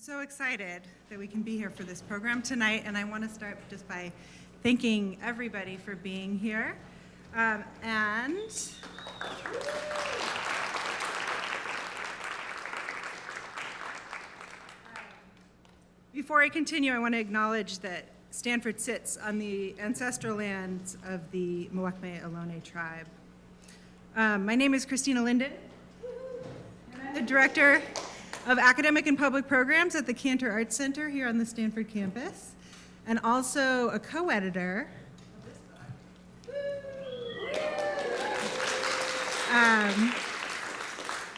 So excited that we can be here for this program tonight, and I want to start just by thanking everybody for being here. Before I continue, I want to acknowledge that Stanford sits on the ancestral lands of the Muwekme Ohlone tribe. My name is Christina Linden, and I'm the director of Academic and Public Programs at the Cantor Arts Center here on the Stanford campus, and also a co-editor of this book,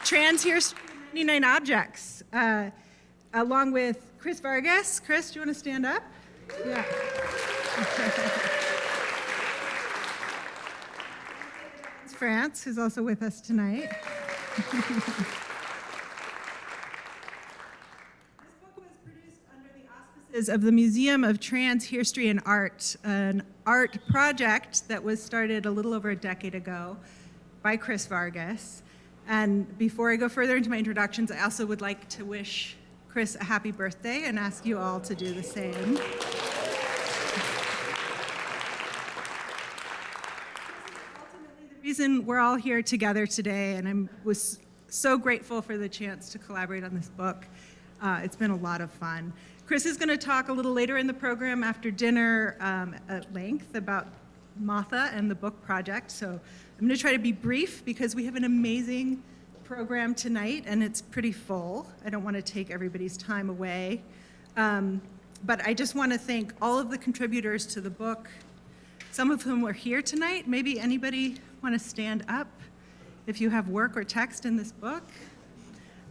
Trans Hirstory, 99 Objects, along with Chris Vargas. Chris, do you want to stand up? Yeah. France, who's also with us tonight. Of the Museum of Trans Hirstory and Art, an art project that was started a little over a decade ago by Chris Vargas. And before I go further into my introductions, I also would like to wish Chris a happy birthday and ask you all to do the same. Ultimately, the reason we're all here together today, and I was so grateful for the chance to collaborate on this book. It's been a lot of fun. Chris is going to talk a little later in the program after dinner at length about MOTHA and the book project. So I'm going to try to be brief because we have an amazing program tonight and it's pretty full. I don't want to take everybody's time away. But I just want to thank all of the contributors to the book, some of whom are here tonight. Maybe anybody want to stand up if you have work or text in this book?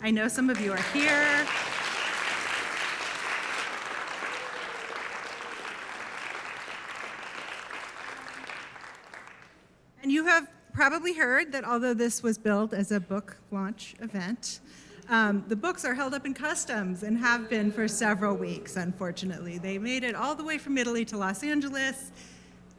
I know some of you are here. And you have probably heard that although this was billed as a book launch event, the books are held up in customs and have been for several weeks, unfortunately. They made it all the way from Italy to Los Angeles,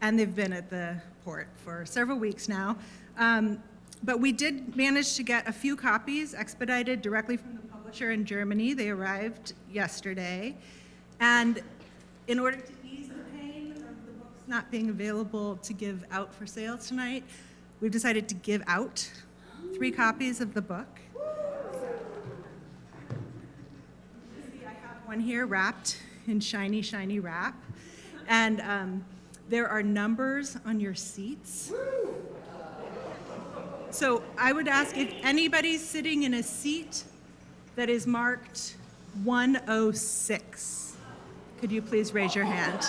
and they've been at the port for several weeks now. But we did manage to get a few copies expedited directly from the publisher in Germany. They arrived yesterday. And in order to ease the pain of the books not being available to give out for sale tonight, we've decided to give out 3 copies of the book. I have one here wrapped in shiny, shiny wrap. And there are numbers on your seats. So I would ask if anybody's sitting in a seat that is marked 106, could you please raise your hand?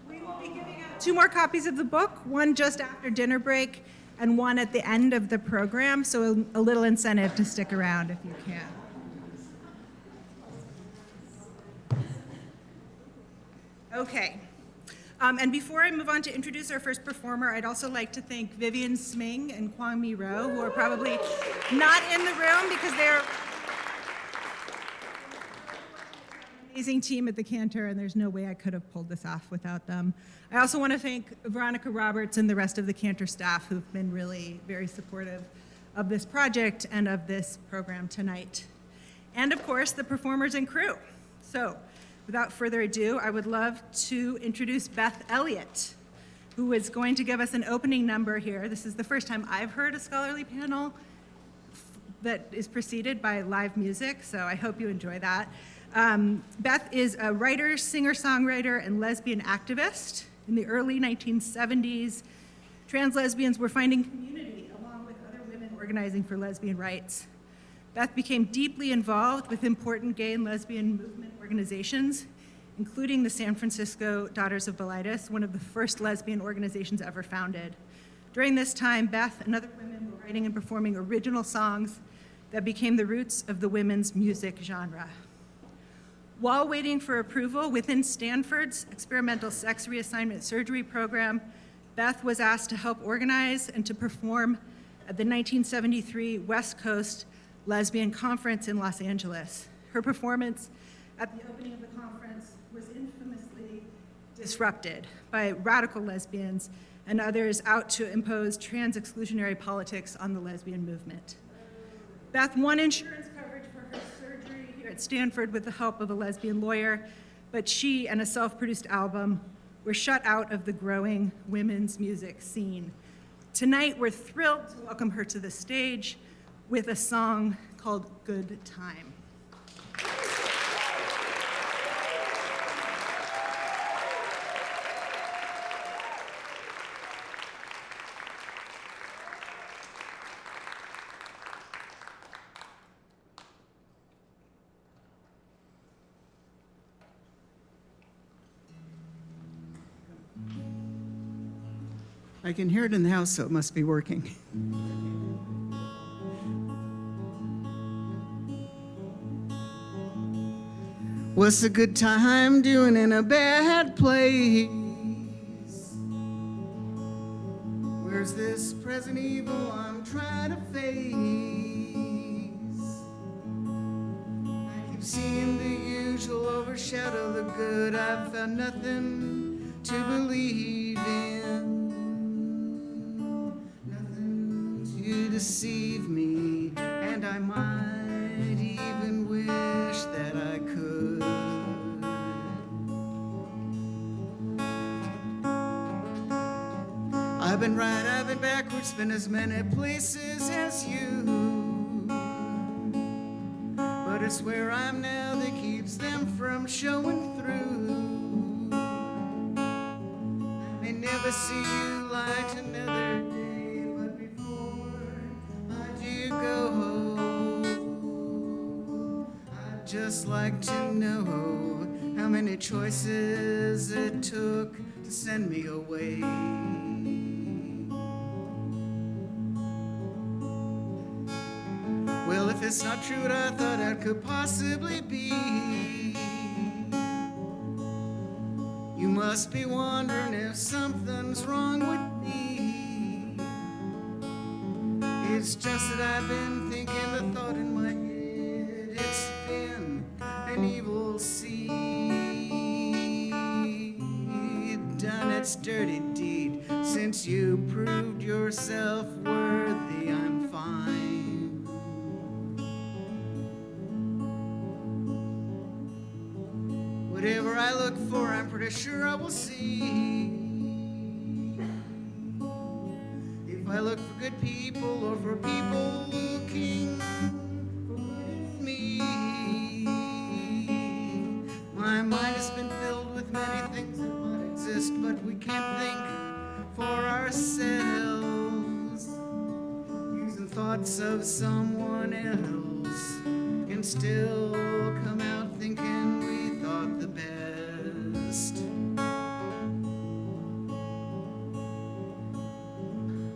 We will be giving out 2 more copies of the book, one just after dinner break and one at the end of the program, so a little incentive to stick around if you can. Okay, and before I move on to introduce our first performer, I'd also like to thank Vivian Sming and Kwang Mi Ro, who are probably not in the room because they're an amazing team at the Cantor, and there's no way I could have pulled this off without them. I also want to thank Veronica Roberts and the rest of the Cantor staff who've been really very supportive of this project and of this program tonight. And of course, the performers and crew. So, without further ado, I would love to introduce Beth Elliott, who is going to give us an opening number here. This is the first time I've heard a scholarly panel that is preceded by live music, so I hope you enjoy that. Beth is a writer, singer-songwriter, and lesbian activist. In the early 1970s, trans lesbians were finding community along with other women organizing for lesbian rights. Beth became deeply involved with important gay and lesbian movement organizations, including the San Francisco Daughters of Bilitis, one of the first lesbian organizations ever founded. During this time, Beth and other women were writing and performing original songs that became the roots of the women's music genre. While waiting for approval within Stanford's experimental sex reassignment surgery program, Beth was asked to help organize and to perform at the 1973 West Coast Lesbian Conference in Los Angeles. Her performance at the opening of the conference was infamously disrupted by radical lesbians and others out to impose trans-exclusionary politics on the lesbian movement. Beth won insurance coverage for her surgery here at Stanford with the help of a lesbian lawyer, but she and a self-produced album were shut out of the growing women's music scene. Tonight, we're thrilled to welcome her to the stage with a song called Good Time. I can hear it in the house, so it must be working. What's a good time doing in a bad place? Where's this present evil I'm trying to face? I keep seeing the usual overshadow the good. I've found nothing to believe in. You deceive me, and I might even wish that I could. I've been right, I've been backwards, been as many places as you. But it's where I'm now that keeps them from showing through. I may never see you light another day. I'd just like to know how many choices it took to send me away. Well, if it's not true what I thought it could possibly be, you must be wondering if something's wrong with me. It's just that I've been thinking the thought in my head. It's been an evil seed, done its dirty deed. Since you proved yourself worthy, I'm fine. Whatever I look for, I'm pretty sure I will see. If I look for good people or for people looking for good in me, my mind has been filled with many things that might exist, but we can't think for ourselves, using thoughts of someone else, and still come out thinking we thought the best.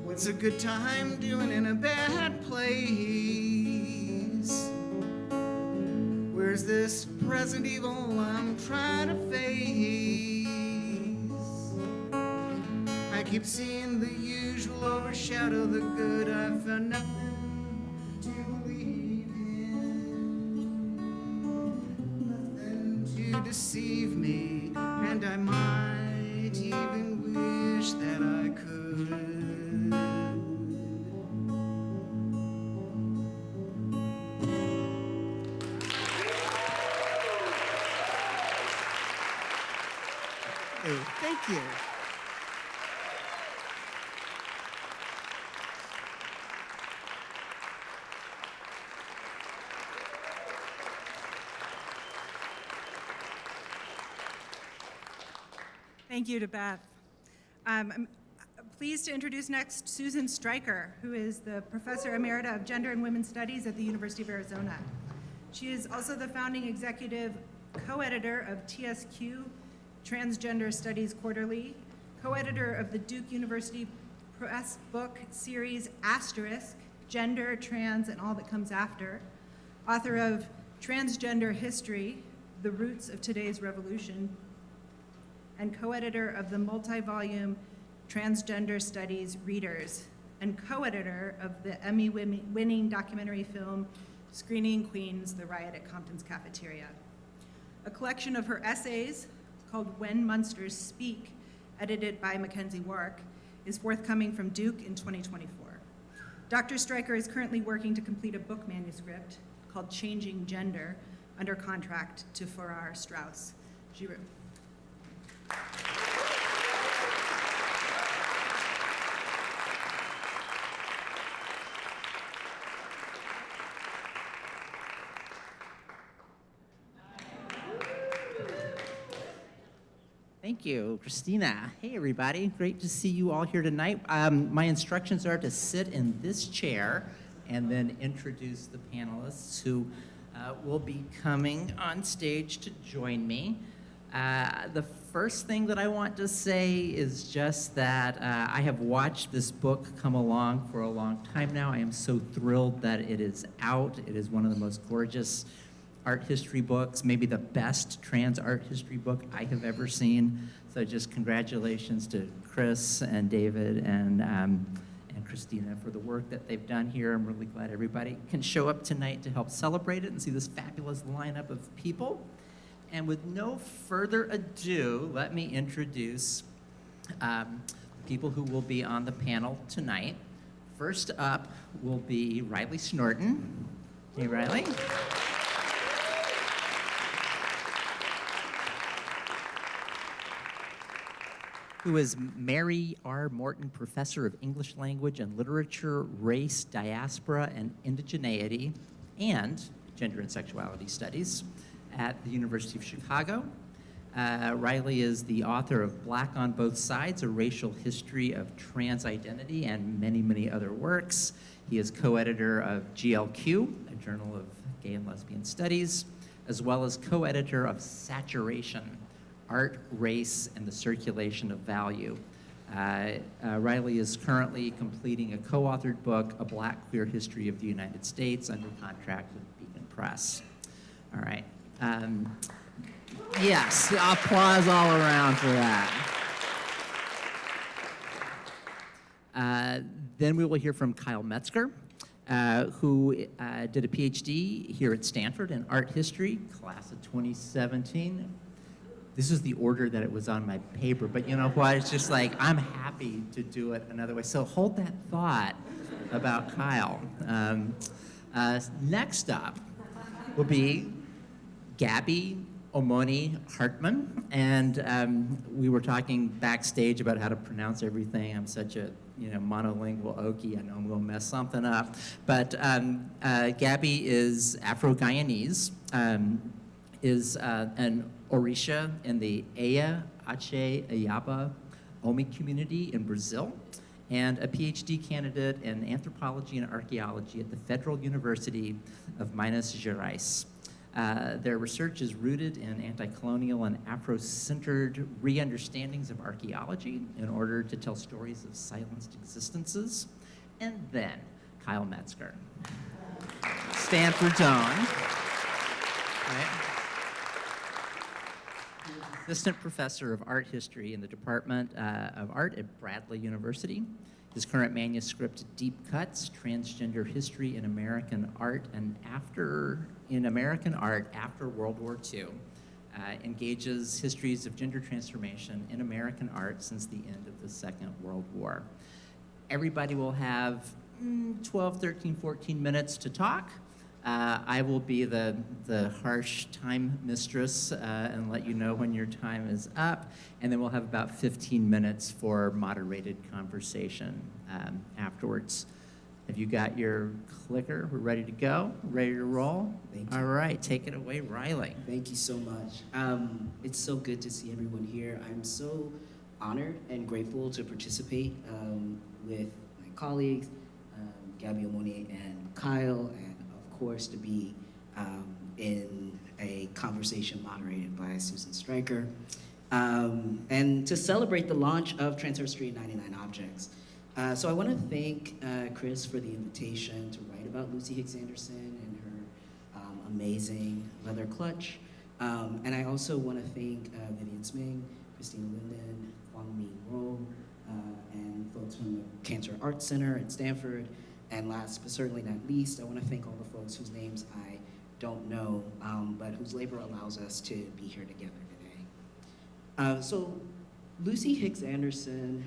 What's a good time doing in a bad place? Where's this present evil I'm trying to face? I keep seeing the usual overshadow the good. I've found nothing to believe in, nothing to deceive me, and I might even wish that I could. Thank you. Thank you to Beth. I'm pleased to introduce next Susan Stryker, who is the Professor Emerita of Gender and Women's Studies at the University of Arizona. She is also the founding executive co-editor of TSQ, Transgender Studies Quarterly, co-editor of the Duke University Press book series Asterisk, Gender, Trans, and All That Comes After, author of Transgender History, The Roots of Today's Revolution, and co-editor of the multi-volume Transgender Studies Readers, and co-editor of the Emmy-winning documentary film Screening Queens, The Riot at Compton's Cafeteria. A collection of her essays called When Monsters Speak, edited by Mackenzie Wark, is forthcoming from Duke in 2024. Dr. Stryker is currently working to complete a book manuscript called Changing Gender, under contract to Farrar Straus Giroux. Thank you, Christina. Hey, everybody. Great to see you all here tonight. My instructions are to sit in this chair and then introduce the panelists who will be coming on stage to join me. The first thing that I want to say is just that I have watched this book come along for a long time now. I am so thrilled that it is out. It is one of the most gorgeous art history books, maybe the best trans art history book I have ever seen. So just congratulations to Chris and David and Christina for the work that they've done here. I'm really glad everybody can show up tonight to help celebrate it and see this fabulous lineup of people. And with no further ado, let me introduce people who will be on the panel tonight. First up will be Riley Snorton. Hey, Riley. Who is Mary R. Morton Professor of English Language and Literature, Race, Diaspora, and Indigeneity, and Gender and Sexuality Studies at the University of Chicago. Riley is the author of Black on Both Sides, A Racial History of Trans Identity, and many, many other works. He is co-editor of GLQ, a journal of gay and lesbian studies, as well as co-editor of Saturation, Art, Race, and the Circulation of Value. Riley is currently completing a co-authored book, A Black Queer History of the United States, under contract with Beacon Press. All right. Yes, applause all around for that. Then we will hear from Kyle Metzger, who did a PhD here at Stanford in art history, class of 2017. This is the order that it was on my paper, but you know what? It's just like, I'm happy to do it another way. So hold that thought about Kyle. Next up will be Gabby Omoni Hartman, and we were talking backstage about how to pronounce everything. I'm such a monolingual Okie. I know I'm gonna mess something up, but Gabby is Afro-Guyanese, is an Orisha in the Eya, Ache, Ayaba, Omi community in Brazil, and a PhD candidate in anthropology and archaeology at the Federal University of Minas Gerais. Their research is rooted in anti-colonial and Afro-centered re-understandings of archaeology in order to tell stories of silenced existences. And then Kyle Metzger, Stanford's own. Right. Assistant Professor of Art History in the Department of Art at Bradley University. His current manuscript, Deep Cuts, Transgender History in American Art After World War II, engages histories of gender transformation in American art since the end of the Second World War. Everybody will have 12, 13, 14 minutes to talk. I will be the harsh time mistress and let you know when your time is up, and then we'll have about 15 minutes for moderated conversation afterwards. Have you got your clicker? We're ready to go? Ready to roll? Thank you. All right, take it away, Riley. Thank you so much. It's so good to see everyone here. I'm so honored and grateful to participate with my colleagues, Gabby Omoni and Kyle, and of course to be in a conversation moderated by Susan Stryker, and to celebrate the launch of Trans Hirstory 99 Objects. So I want to thank Chris for the invitation to write about Lucy Hicks Anderson and her amazing leather clutch. And I also want to thank Vivian Sming, Christina Linden, Wang Mi Ro, and folks from the Cantor Arts Center at Stanford. And last but certainly not least, I want to thank all the folks whose names I don't know, but whose labor allows us to be here together today. So Lucy Hicks Anderson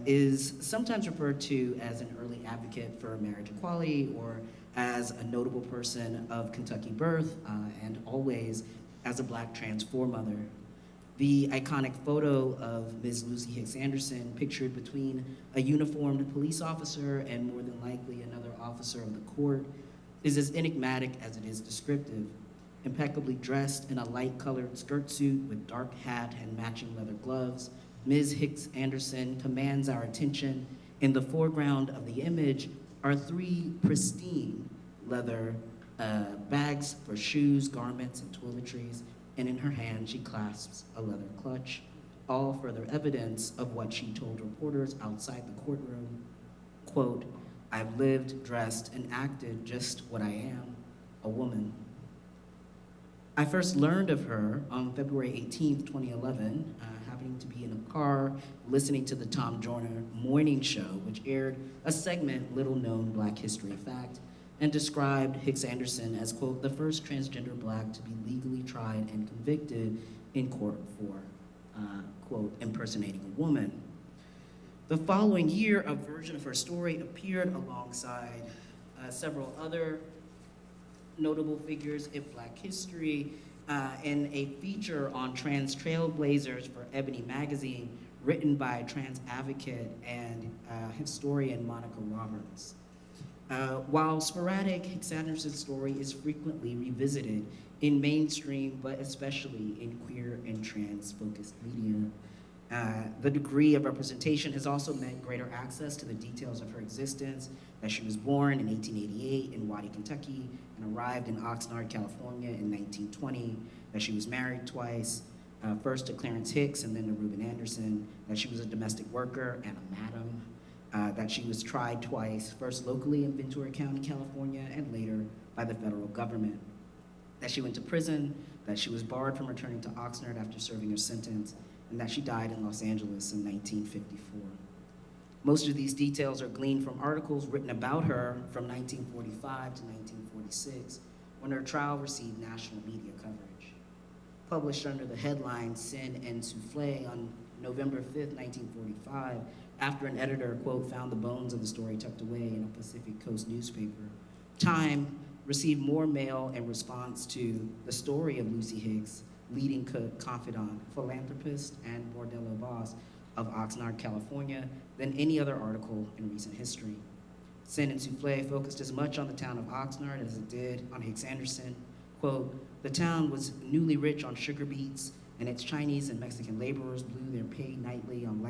is sometimes referred to as an early advocate for marriage equality, or as a notable person of Kentucky birth, and always as a Black trans foremother. The iconic photo of Ms. Lucy Hicks Anderson, pictured between a uniformed police officer and more than likely another officer of the court, is as enigmatic as it is descriptive. Impeccably dressed in a light-colored skirt suit with dark hat and matching leather gloves, Ms. Hicks Anderson commands our attention. In the foreground of the image are 3 pristine leather bags for shoes, garments, and toiletries, and in her hand she clasps a leather clutch, all further evidence of what she told reporters outside the courtroom. Quote, "I've lived, dressed, and acted just what I am, a woman." I first learned of her on February 18th, 2011, happening to be in a car listening to the Tom Joyner morning show, which aired a segment, Little Known Black History Fact, and described Hicks Anderson as, quote, "the first transgender Black to be legally tried and convicted in court for, quote, impersonating a woman." The following year, a version of her story appeared alongside several other notable figures in Black history in a feature on trans trailblazers for Ebony magazine, written by trans advocate and historian Monica Roberts. While sporadic, Hicks Anderson's story is frequently revisited in mainstream, but especially in queer and trans-focused media. The degree of representation has also meant greater access to the details of her existence, that she was born in 1888 in Waddy, Kentucky, and arrived in Oxnard, California in 1920, that she was married twice, first to Clarence Hicks and then to Reuben Anderson, that she was a domestic worker and a madam, that she was tried twice, first locally in Ventura County, California, and later by the federal government, that she went to prison, that she was barred from returning to Oxnard after serving her sentence, and that she died in Los Angeles in 1954. Most of these details are gleaned from articles written about her from 1945 to 1946, when her trial received national media coverage. Published under the headline Sin and Souffle on November 5th, 1945, after an editor, quote, found the bones of the story tucked away in a Pacific Coast newspaper, Time received more mail in response to the story of Lucy Hicks, leading confidant, philanthropist, and bordello boss of Oxnard, California, than any other article in recent history. Sin and Souffle focused as much on the town of Oxnard as it did on Hicks Anderson. Quote, "The town was newly rich on sugar beets, and its Chinese and Mexican laborers blew their pay nightly on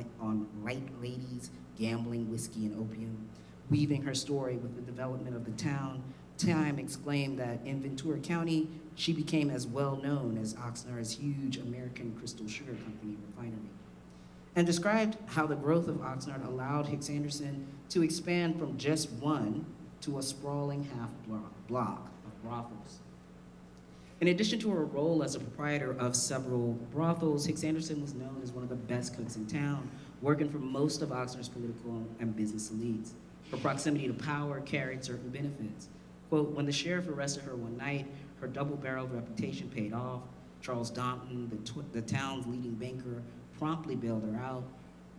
light ladies, gambling, whiskey, and opium." Weaving her story with the development of the town, Time exclaimed that in Ventura County, she became as well known as Oxnard's huge American Crystal Sugar Company refinery, and described how the growth of Oxnard allowed Hicks Anderson to expand from just one to a sprawling half-block of brothels. In addition to her role as a proprietor of several brothels, Hicks Anderson was known as one of the best cooks in town, working for most of Oxnard's political and business elites. Her proximity to power carried certain benefits. Quote, "When the sheriff arrested her one night, her double-barreled reputation paid off. Charles Dompton, the town's leading banker, promptly bailed her out.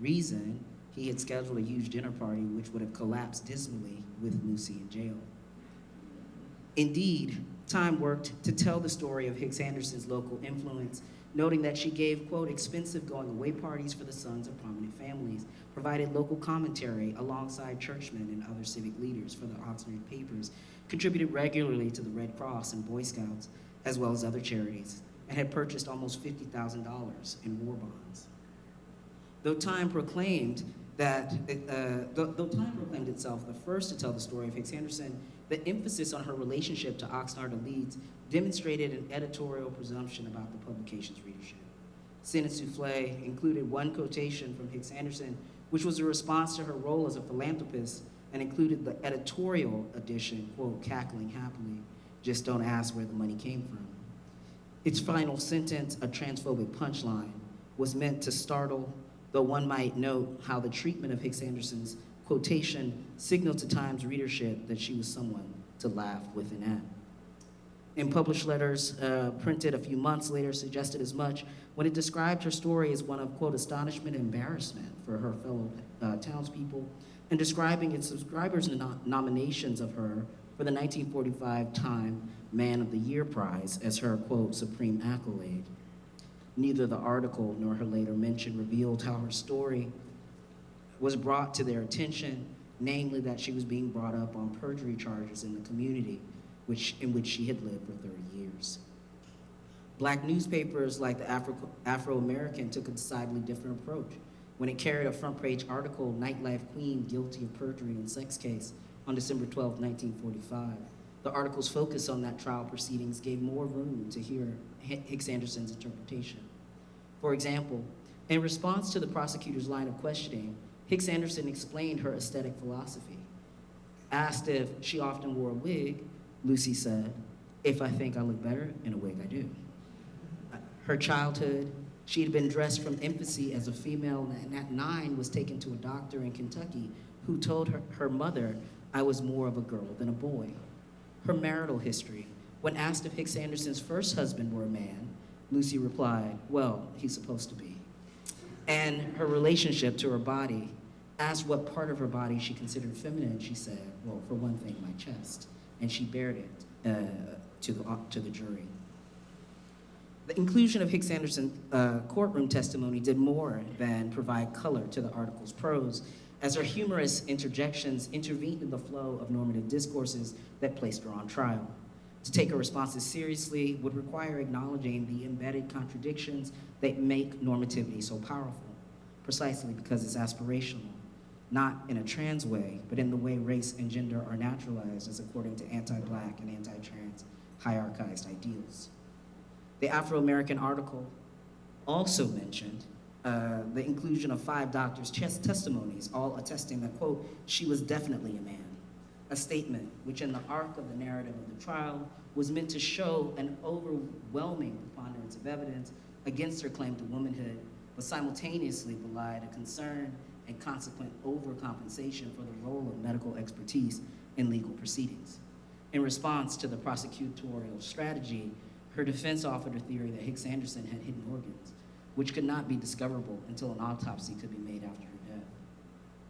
Reason, he had scheduled a huge dinner party which would have collapsed dismally with Lucy in jail." Indeed, Time worked to tell the story of Hicks Anderson's local influence, noting that she gave, quote, "expensive going-away parties for the sons of prominent families, provided local commentary alongside churchmen and other civic leaders for the Oxnard papers, contributed regularly to the Red Cross and Boy Scouts, as well as other charities, and had purchased almost $50,000 in war bonds." Though Time proclaimed itself the first to tell the story of Hicks Anderson, the emphasis on her relationship to Oxnard elites demonstrated an editorial presumption about the publication's readership. Sin and Souffle included one quotation from Hicks Anderson, which was a response to her role as a philanthropist, and included the editorial edition, quote, "cackling happily, just don't ask where the money came from." Its final sentence, a transphobic punchline, was meant to startle, though one might note how the treatment of Hicks Anderson's quotation signaled to Times readership that she was someone to laugh with and at. In published letters printed a few months later suggested as much when it described her story as one of, quote, astonishment and embarrassment for her fellow townspeople, and describing its subscribers' nominations of her for the 1945 Time Man of the Year Prize as her, quote, supreme accolade. Neither the article nor her later mention revealed how her story was brought to their attention, namely that she was being brought up on perjury charges in the community in which she had lived for 30 years. Black newspapers like the Afro-American took a decidedly different approach. When it carried a front-page article, Nightlife Queen guilty of perjury in sex case, on December 12, 1945. The article's focus on that trial proceedings gave more room to hear Hicks Anderson's interpretation. For example, in response to the prosecutor's line of questioning, Hicks Anderson explained her aesthetic philosophy. Asked if she often wore a wig, Lucy said, "If I think I look better in a wig, I do." Her childhood, she had been dressed from infancy as a female, and at 9 was taken to a doctor in Kentucky who told her mother, "I was more of a girl than a boy." Her marital history, when asked if Hicks Anderson's first husband were a man, Lucy replied, "Well, he's supposed to be." And her relationship to her body, asked what part of her body she considered feminine, she said, "Well, for one thing, my chest." And she bared it to the jury. The inclusion of Hicks Anderson's courtroom testimony did more than provide color to the article's prose, as her humorous interjections intervened in the flow of normative discourses that placed her on trial. To take her responses seriously would require acknowledging the embedded contradictions that make normativity so powerful, precisely because it's aspirational, not in a trans way, but in the way race and gender are naturalized as according to anti-Black and anti-trans hierarchized ideals. The Afro-American article also mentioned the inclusion of 5 doctors' testimonies, all attesting that, quote, "she was definitely a man," a statement which in the arc of the narrative of the trial was meant to show an overwhelming preponderance of evidence against her claim to womanhood, but simultaneously belied a concern and consequent overcompensation for the role of medical expertise in legal proceedings. In response to the prosecutorial strategy, her defense offered a theory that Hicks Anderson had hidden organs, which could not be discoverable until an autopsy could be made after her death.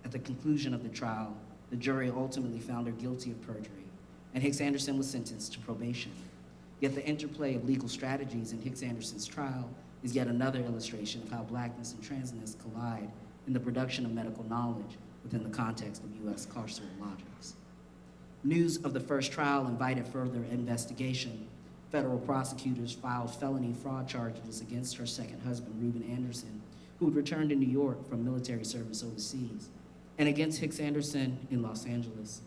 At the conclusion of the trial, the jury ultimately found her guilty of perjury, and Hicks Anderson was sentenced to probation. Yet the interplay of legal strategies in Hicks Anderson's trial is yet another illustration of how Blackness and transness collide in the production of medical knowledge within the context of U.S. carceral logics. News of the first trial invited further investigation. Federal prosecutors filed felony fraud charges against her second husband, Reuben Anderson, who had returned to New York from military service overseas, and against Hicks Anderson in Los Angeles.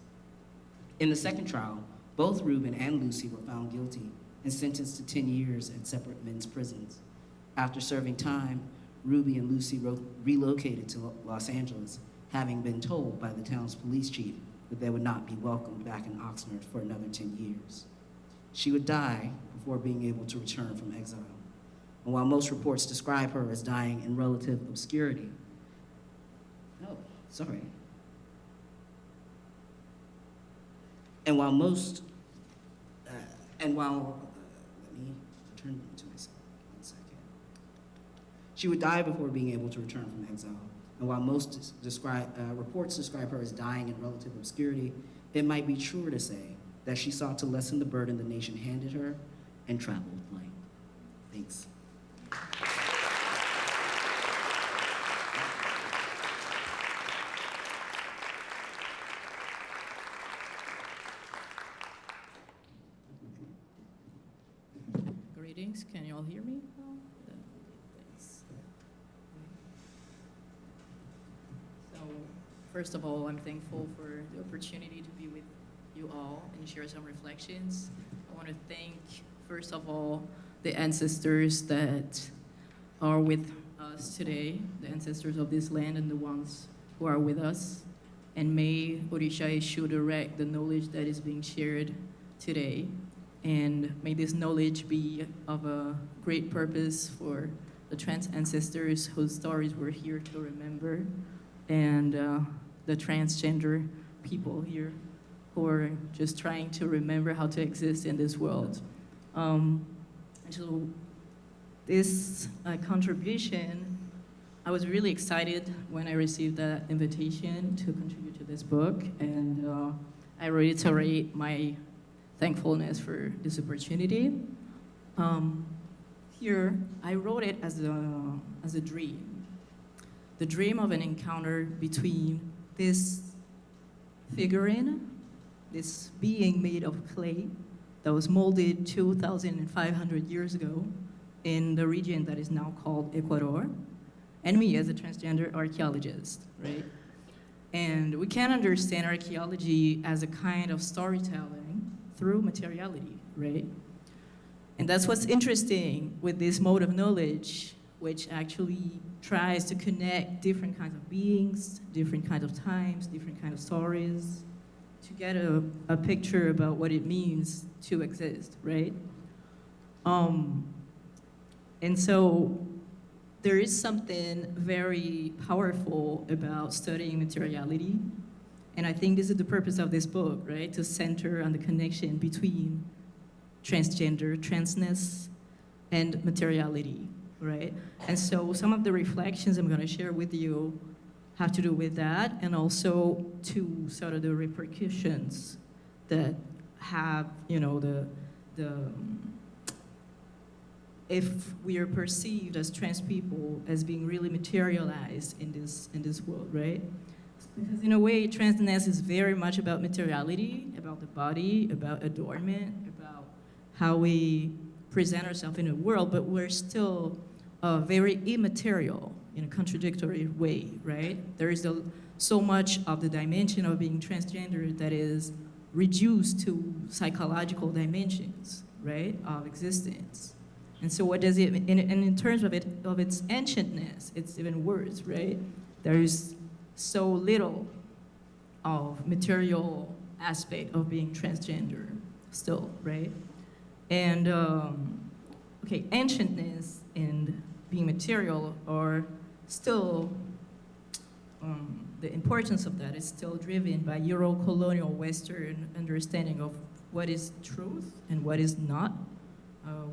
In the second trial, both Reuben and Lucy were found guilty and sentenced to 10 years at separate men's prisons. After serving time, Ruby and Lucy relocated to Los Angeles, having been told by the town's police chief that they would not be welcomed back in Oxnard for another 10 years. She would die before being able to return from exile. And while most reports describe her as dying in relative obscurity, and while most, let me turn to myself. She would die before being able to return from exile. And while most reports describe her as dying in relative obscurity, it might be truer to say that she sought to lessen the burden the nation handed her and traveled light. Thanks. Greetings, can you all hear me? Thanks. So, first of all, I'm thankful for the opportunity to be with you all and share some reflections. I want to thank, first of all, the ancestors that are with us today, the ancestors of this land and the ones who are with us. And may Orisha Eshu direct the knowledge that is being shared today. And may this knowledge be of a great purpose for the trans ancestors whose stories we're here to remember and the transgender people here who are just trying to remember how to exist in this world. And so this contribution, I was really excited when I received that invitation to contribute to this book, and I reiterate my thankfulness for this opportunity. Here, I wrote it as a dream. The dream of an encounter between this figurine, this being made of clay that was molded 2,500 years ago in the region that is now called Ecuador, and me as a transgender archaeologist, right? And we can understand archaeology as a kind of storytelling through materiality, right? And that's what's interesting with this mode of knowledge, which actually tries to connect different kinds of beings, different kinds of times, different kinds of stories, to get a picture about what it means to exist, right? And so there is something very powerful about studying materiality. And I think this is the purpose of this book, right? To center on the connection between transgender, transness, and materiality, right? And so some of the reflections I'm gonna share with you have to do with that, and also to sort of the repercussions that have, you know, if we are perceived as trans people as being really materialized in this world, right? Because in a way, transness is very much about materiality, about the body, about adornment, about how we present ourselves in the world, but we're still very immaterial in a contradictory way, right? There is so much of the dimension of being transgender that is reduced to psychological dimensions, right, of existence. And so what does it, and in terms of its ancientness, it's even worse, right? There's so little of material aspect of being transgender still, right? And, okay, ancientness and being material are still, the importance of that is still driven by Euro-colonial Western understanding of what is truth and what is not.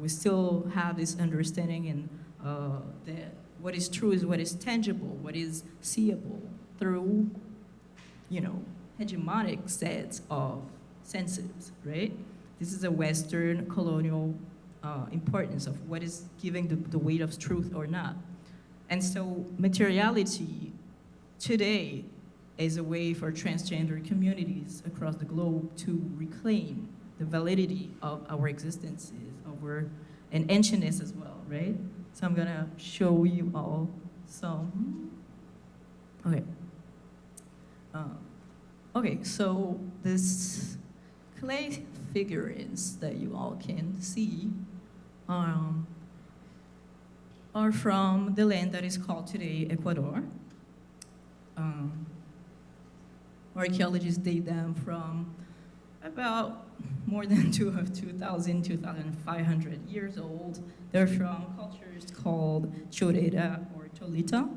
We still have this understanding in, that what is true is what is tangible, what is seeable through, you know, hegemonic sets of senses, right? This is a Western colonial importance of what is giving the weight of truth or not. And so materiality today is a way for transgender communities across the globe to reclaim the validity of our existences, and ancientness as well, right? So I'm gonna show you all some, okay. Okay, so this clay figurines that you all can see are from the land that is called today Ecuador. Archaeologists date them from about more than 2,000, 2,500 years old. They're from cultures called Chorera or Tolita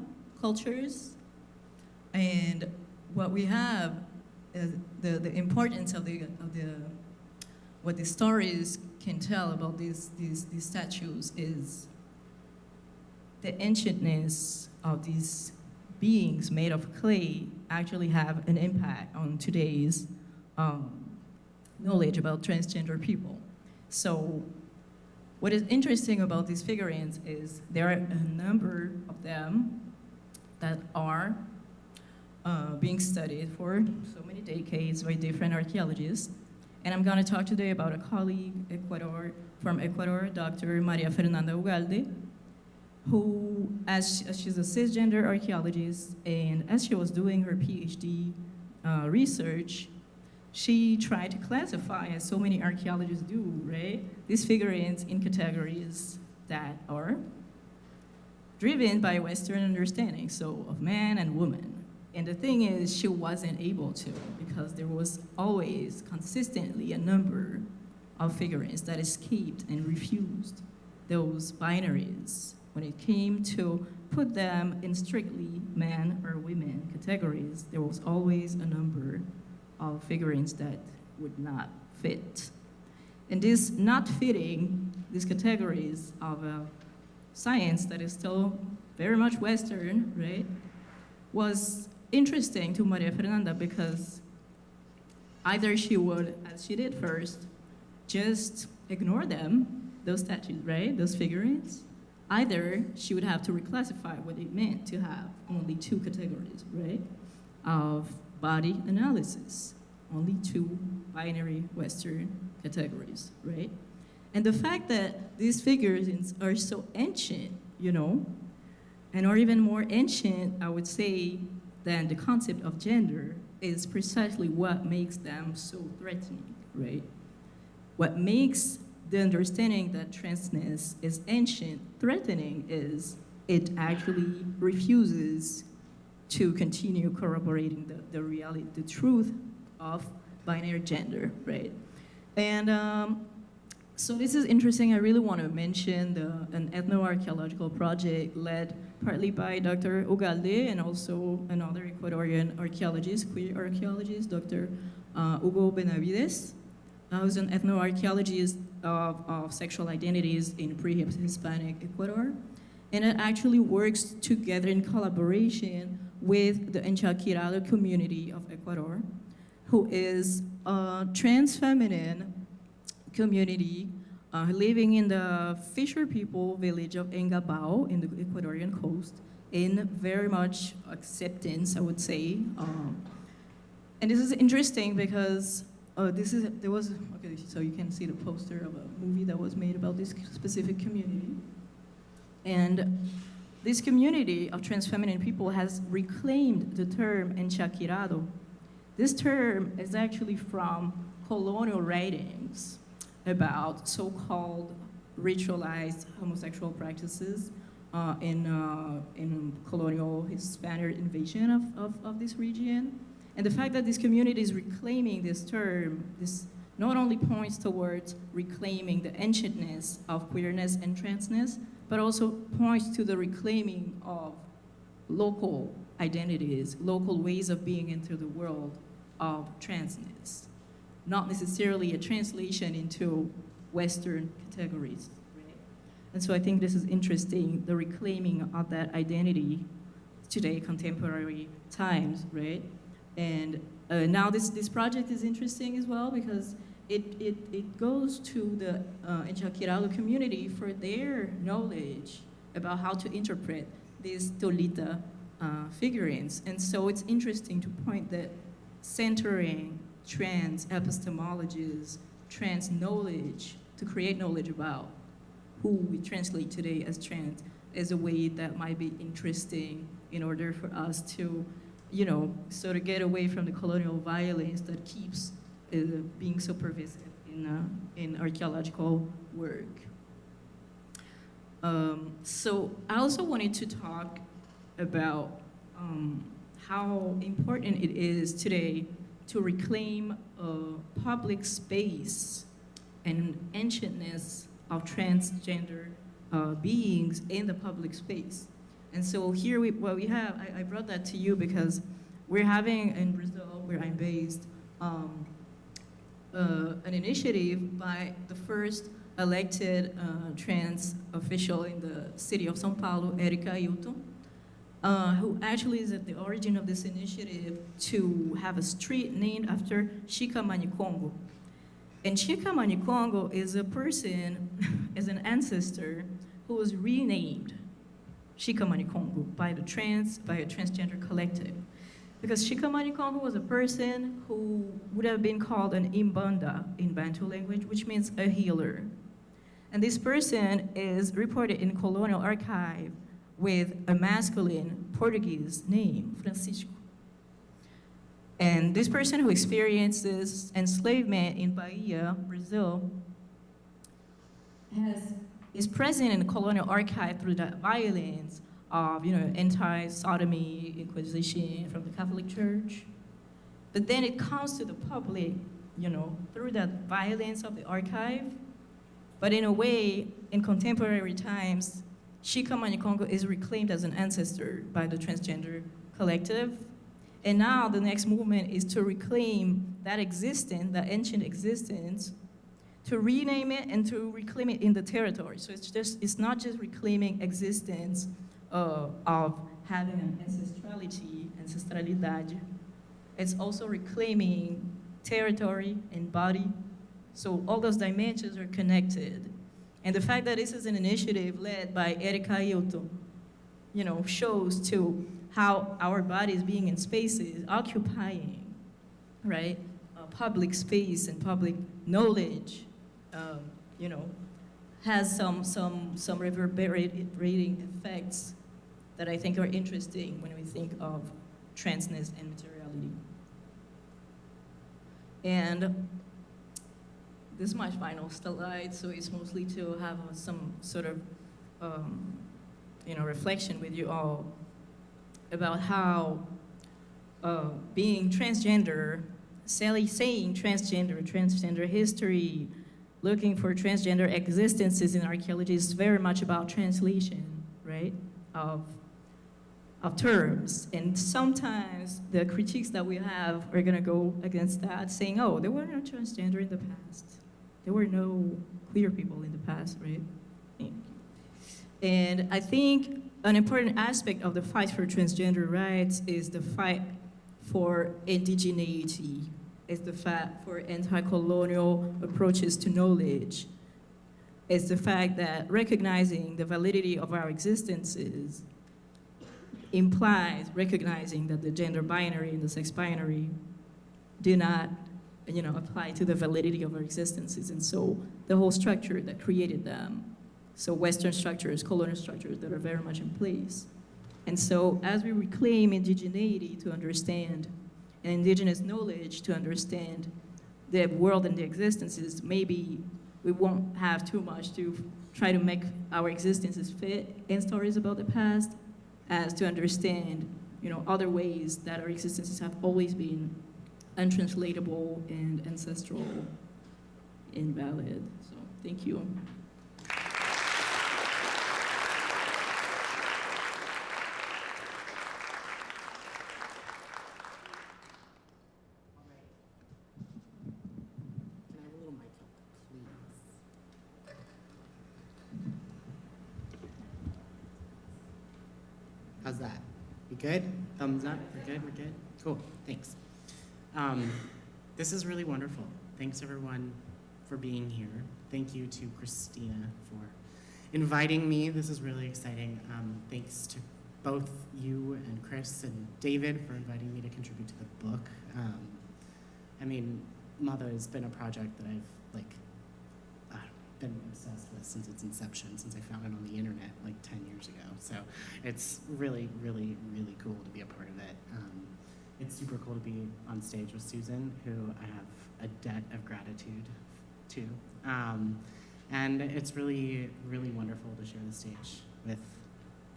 cultures. And what we have is the importance of what the stories can tell about these statues is the ancientness of these beings made of clay actually have an impact on today's knowledge about transgender people. So what is interesting about these figurines is there are a number of them that are being studied for so many decades by different archaeologists. And I'm gonna talk today about a colleague from Ecuador, Dr. Maria Fernanda Ugalde, who, as she's a cisgender archaeologist, and as she was doing her PhD research, she tried to classify, as so many archaeologists do, right, these figurines in categories that are driven by Western understanding, so of man and woman. And the thing is, she wasn't able to, because there was always consistently a number of figurines that escaped and refused those binaries when it came to put them in strictly men or women categories, there was always a number of figurines that would not fit. And this not fitting these categories of science that is still very much Western, right, was interesting to Maria Fernanda because either she would, as she did first, just ignore them, those statues, right, those figurines. Either she would have to reclassify what it meant to have only two categories, right, of body analysis, only two binary Western categories, right? And the fact that these figures are so ancient, you know, and are even more ancient, I would say, than the concept of gender is precisely what makes them so threatening, right? What makes the understanding that transness is ancient threatening is it actually refuses to continue corroborating the reality, the truth of binary gender, right? And so this is interesting. I really want to mention an ethnoarchaeological project led partly by Dr. Ugalde and also another Ecuadorian archaeologist, queer archaeologist, Dr. Hugo Benavides, who's an ethnoarchaeologist of sexual identities in pre-Hispanic Ecuador. And it actually works together in collaboration with the Enchaquirado community of Ecuador, who is a trans feminine community living in the Fisher people village of Engabao in the Ecuadorian coast in very much acceptance, I would say. And this is interesting because okay, so you can see the poster of a movie that was made about this specific community. And this community of trans feminine people has reclaimed the term enchaquirado. This term is actually from colonial writings about so-called ritualized homosexual practices in colonial Hispanic invasion of this region. And the fact that this community is reclaiming this term, this not only points towards reclaiming the ancientness of queerness and transness, but also points to the reclaiming of local identities, local ways of being into the world of transness. Not necessarily a translation into Western categories, right? And so I think this is interesting, the reclaiming of that identity today, contemporary times, right? And now this project is interesting as well because it goes to the Enchaquirado community for their knowledge about how to interpret these Tolita figurines. And so it's interesting to point that centering trans epistemologies, trans knowledge, to create knowledge about who we translate today as trans is a way that might be interesting in order for us to, you know, sort of get away from the colonial violence that keeps being so pervasive in archaeological work. So I also wanted to talk about how important it is today to reclaim a public space and ancientness of transgender beings in the public space. And so here what we have, I brought that to you because we're having in Brazil, where I'm based, an initiative by the first elected trans official in the city of São Paulo, Erika Ailton, who actually is at the origin of this initiative to have a street named after Chica Manicongo. And Chica Manicongo is a person, is an ancestor who was renamed Chica Manicongo by a transgender collective. Because Chica Manicongo was a person who would have been called an Imbanda in Bantu language, which means a healer. And this person is reported in colonial archive with a masculine Portuguese name, Francisco. And this person who experiences enslavement in Bahia, Brazil, is present in the colonial archive through the violence of, anti-sodomy inquisition from the Catholic Church. But then it comes to the public, through that violence of the archive. But in a way, in contemporary times, Chikamani Congo is reclaimed as an ancestor by the transgender collective. And now the next movement is to reclaim that existence, that ancient existence, to rename it and to reclaim it in the territory. So it's not just reclaiming existence of having an ancestralidade. It's also reclaiming territory and body. So all those dimensions are connected. And the fact that this is an initiative led by Erika Ailton, shows to how our bodies being in spaces, occupying, right, public space and public knowledge, has some reverberating effects that I think are interesting when we think of transness and materiality. And this is my final slide, so it's mostly to have some sort of reflection with you all about how being transgender, saying transgender history, looking for transgender existences in archaeology is very much about translation, right, of terms. And sometimes the critiques that we have are gonna go against that, saying, oh, there were no transgender in the past. There were no queer people in the past, right? And I think an important aspect of the fight for transgender rights is the fight for indigeneity, is the fight for anti-colonial approaches to knowledge. It's the fact that recognizing the validity of our existences implies recognizing that the gender binary and the sex binary do not apply to the validity of our existences. And so the whole structure that created them, so Western structures, colonial structures that are very much in place. And so as we reclaim indigeneity to understand, and indigenous knowledge to understand the world and the existences, maybe we won't have too much to try to make our existences fit in stories about the past, as to understand, other ways that our existences have always been untranslatable and ancestral, invalid. So thank you. Can I have a little mic help, please? How's that? We good? Thumbs up? We're good? We're good? Cool. Thanks. This is really wonderful. Thanks, everyone, for being here. Thank you to Christina for inviting me. This is really exciting. Thanks to both you and Chris and David for inviting me to contribute to the book. MOTHA has been a project that I've been obsessed with since its inception, since I found it on the internet 10 years ago. So it's really, really, really cool to be a part of it. It's super cool to be on stage with Susan, who I have a debt of gratitude to. And it's really, really wonderful to share the stage with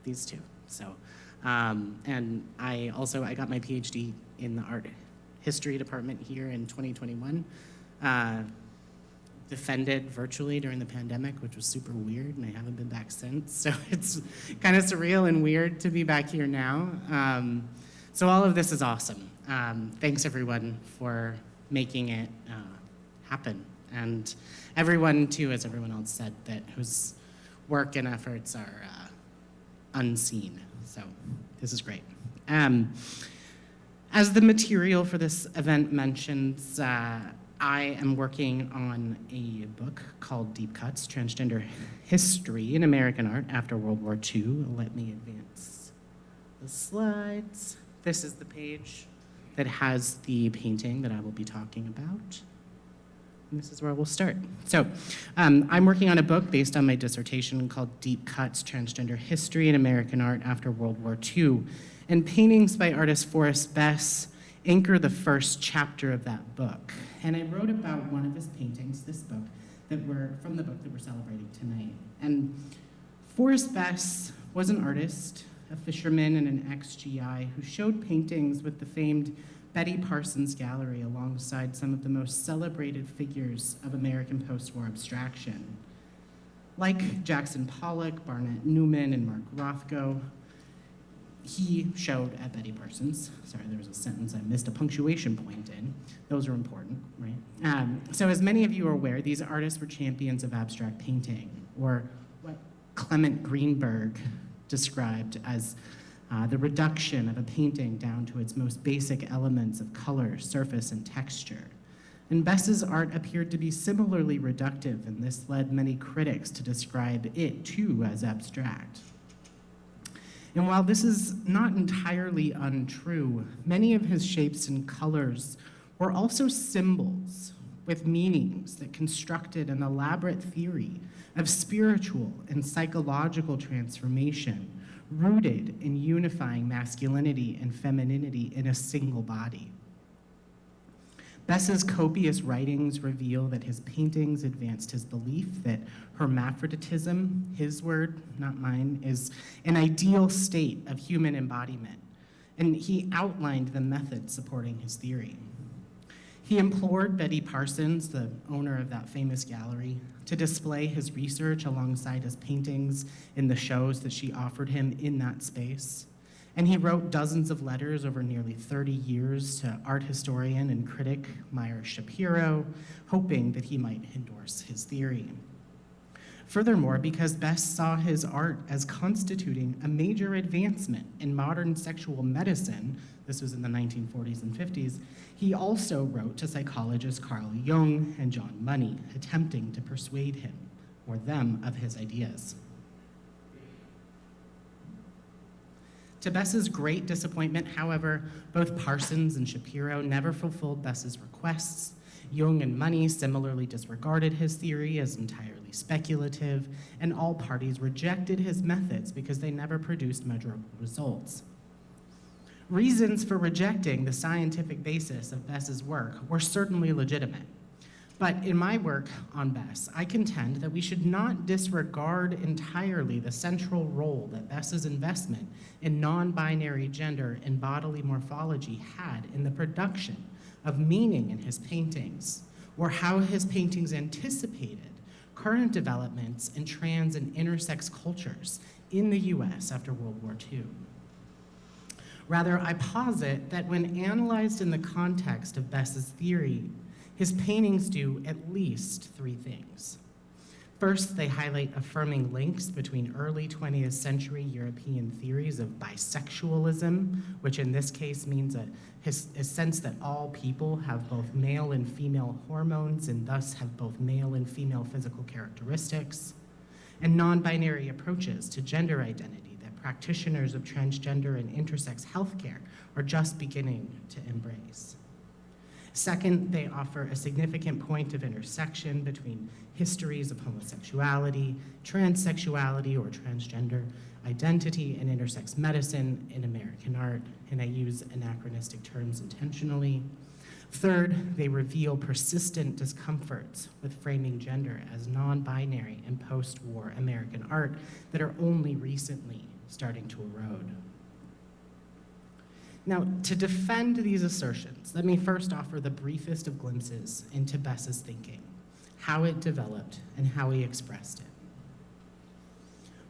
these two. So, and I got my PhD in the art history department here in 2021. Defended virtually during the pandemic, which was super weird, and I haven't been back since. So it's kind of surreal and weird to be back here now. So all of this is awesome. Thanks everyone for making it happen. And everyone too, as everyone else said, whose work and efforts are unseen. So this is great. As the material for this event mentions, I am working on a book called Deep Cuts, Transgender History in American Art After World War II. Let me advance the slides. This is the page that has the painting that I will be talking about. And this is where we'll start. So I'm working on a book based on my dissertation called Deep Cuts, Transgender History in American Art After World War II. And paintings by artist Forrest Bess anchor the first chapter of that book. And I wrote about one of his paintings, this book, from the book that we're celebrating tonight. And Forrest Bess was an artist, a fisherman, and an ex-GI who showed paintings with the famed Betty Parsons Gallery alongside some of the most celebrated figures of American post-war abstraction. Like Jackson Pollock, Barnett Newman, and Mark Rothko, he showed at Betty Parsons. Sorry, there was a sentence I missed a punctuation point in. Those are important, right? So as many of you are aware, these artists were champions of abstract painting, or what Clement Greenberg described as the reduction of a painting down to its most basic elements of color, surface, and texture. And Bess's art appeared to be similarly reductive, and this led many critics to describe it, too, as abstract. And while this is not entirely untrue, many of his shapes and colors were also symbols with meanings that constructed an elaborate theory of spiritual and psychological transformation rooted in unifying masculinity and femininity in a single body. Bess's copious writings reveal that his paintings advanced his belief that hermaphroditism, his word, not mine, is an ideal state of human embodiment, and he outlined the methods supporting his theory. He implored Betty Parsons, the owner of that famous gallery, to display his research alongside his paintings in the shows that she offered him in that space. And he wrote dozens of letters over nearly 30 years to art historian and critic Meyer Shapiro, hoping that he might endorse his theory. Furthermore, because Bess saw his art as constituting a major advancement in modern sexual medicine, this was in the 1940s and 50s, he also wrote to psychologists Carl Jung and John Money, attempting to persuade him, or them, of his ideas. To Bess's great disappointment, however, both Parsons and Shapiro never fulfilled Bess's requests. Jung and Money similarly disregarded his theory as entirely speculative, and all parties rejected his methods because they never produced measurable results. Reasons for rejecting the scientific basis of Bess's work were certainly legitimate. But in my work on Bess, I contend that we should not disregard entirely the central role that Bess's investment in non-binary gender and bodily morphology had in the production of meaning in his paintings, or how his paintings anticipated current developments in trans and intersex cultures in the US after World War II. Rather, I posit that when analyzed in the context of Bess's theory, his paintings do at least three things. First, they highlight affirming links between early 20th century European theories of bisexualism, which in this case means a sense that all people have both male and female hormones and thus have both male and female physical characteristics, and non-binary approaches to gender identity that practitioners of transgender and intersex healthcare are just beginning to embrace. Second, they offer a significant point of intersection between histories of homosexuality, transsexuality, or transgender identity, and intersex medicine in American art, and I use anachronistic terms intentionally. Third, they reveal persistent discomforts with framing gender as non-binary in post-war American art that are only recently starting to erode. Now, to defend these assertions, let me first offer the briefest of glimpses into Bess's thinking, how it developed, and how he expressed it.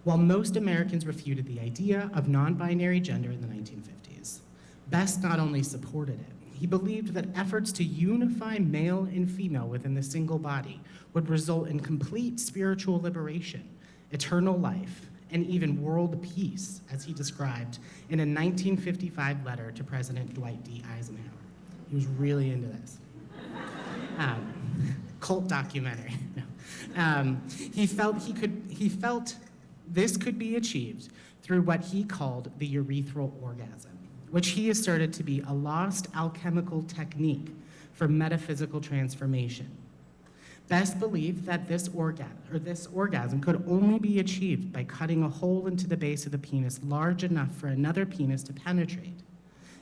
While most Americans refuted the idea of non-binary gender in the 1950s, Bess not only supported it, he believed that efforts to unify male and female within the single body would result in complete spiritual liberation, eternal life, and even world peace, as he described in a 1955 letter to President Dwight D. Eisenhower. He was really into this. Cult documentary. He felt this could be achieved through what he called the urethral orgasm, which he asserted to be a lost alchemical technique for metaphysical transformation. Bess believed that this orgasm could only be achieved by cutting a hole into the base of the penis large enough for another penis to penetrate.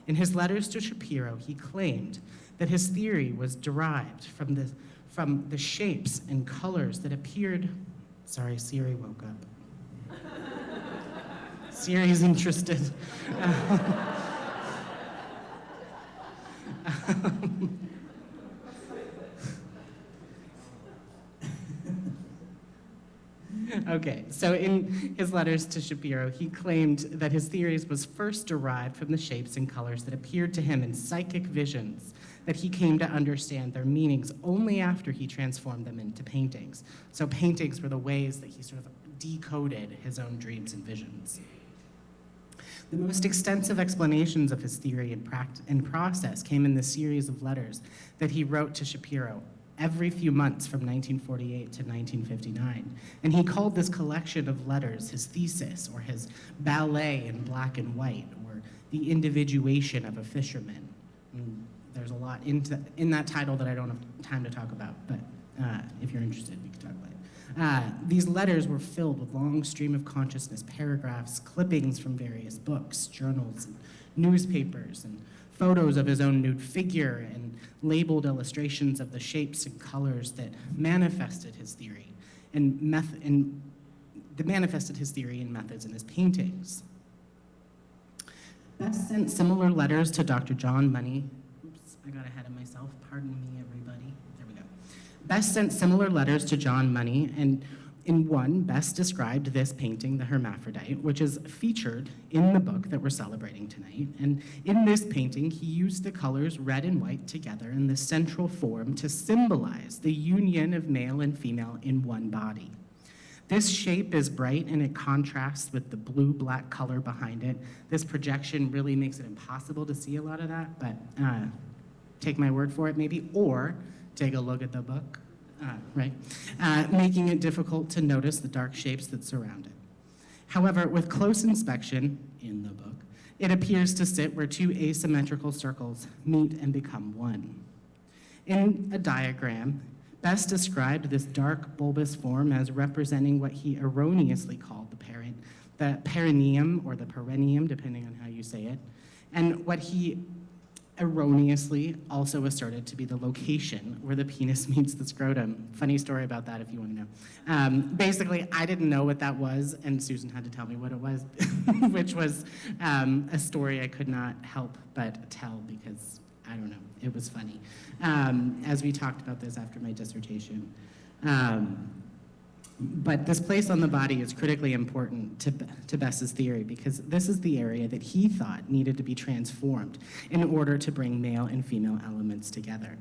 In his letters to Shapiro, he claimed that his theory was derived from the shapes and colors that appeared. Sorry, Siri woke up. Siri's interested. Okay, so in his letters to Shapiro, he claimed that his theories was first derived from the shapes and colors that appeared to him in psychic visions, that he came to understand their meanings only after he transformed them into paintings. So paintings were the ways that he sort of decoded his own dreams and visions. The most extensive explanations of his theory and process came in the series of letters that he wrote to Shapiro every few months from 1948 to 1959. And he called this collection of letters his thesis, or his ballet in black and white, or the individuation of a fisherman. And there's a lot in that title that I don't have time to talk about, but if you're interested, we can talk about it. These letters were filled with long stream of consciousness paragraphs, clippings from various books, journals, and newspapers, and photos of his own nude figure, and labeled illustrations of the shapes and colors that manifested his theory and manifested his theory and methods in his paintings. Best sent similar letters to Dr. John Money. Oops, I got ahead of myself. Pardon me, everybody. There we go. Best sent similar letters to John Money, and in one, Best described this painting, The Hermaphrodite, which is featured in the book that we're celebrating tonight. And in this painting, he used the colors red and white together in the central form to symbolize the union of male and female in one body. This shape is bright and it contrasts with the blue-black color behind it. This projection really makes it impossible to see a lot of that, but take my word for it maybe, or take a look at the book. Making it difficult to notice the dark shapes that surround it. However, with close inspection in the book, it appears to sit where two asymmetrical circles meet and become one. In a diagram, Best described this dark bulbous form as representing what he erroneously called the perineum, or the perineum, depending on how you say it, and what he erroneously also asserted to be the location where the penis meets the scrotum. Funny story about that if you want to know. Basically, I didn't know what that was, and Susan had to tell me what it was, which was a story I could not help but tell because, I don't know, it was funny. As we talked about this after my dissertation. But this place on the body is critically important to Best's theory because this is the area that he thought needed to be transformed in order to bring male and female elements together.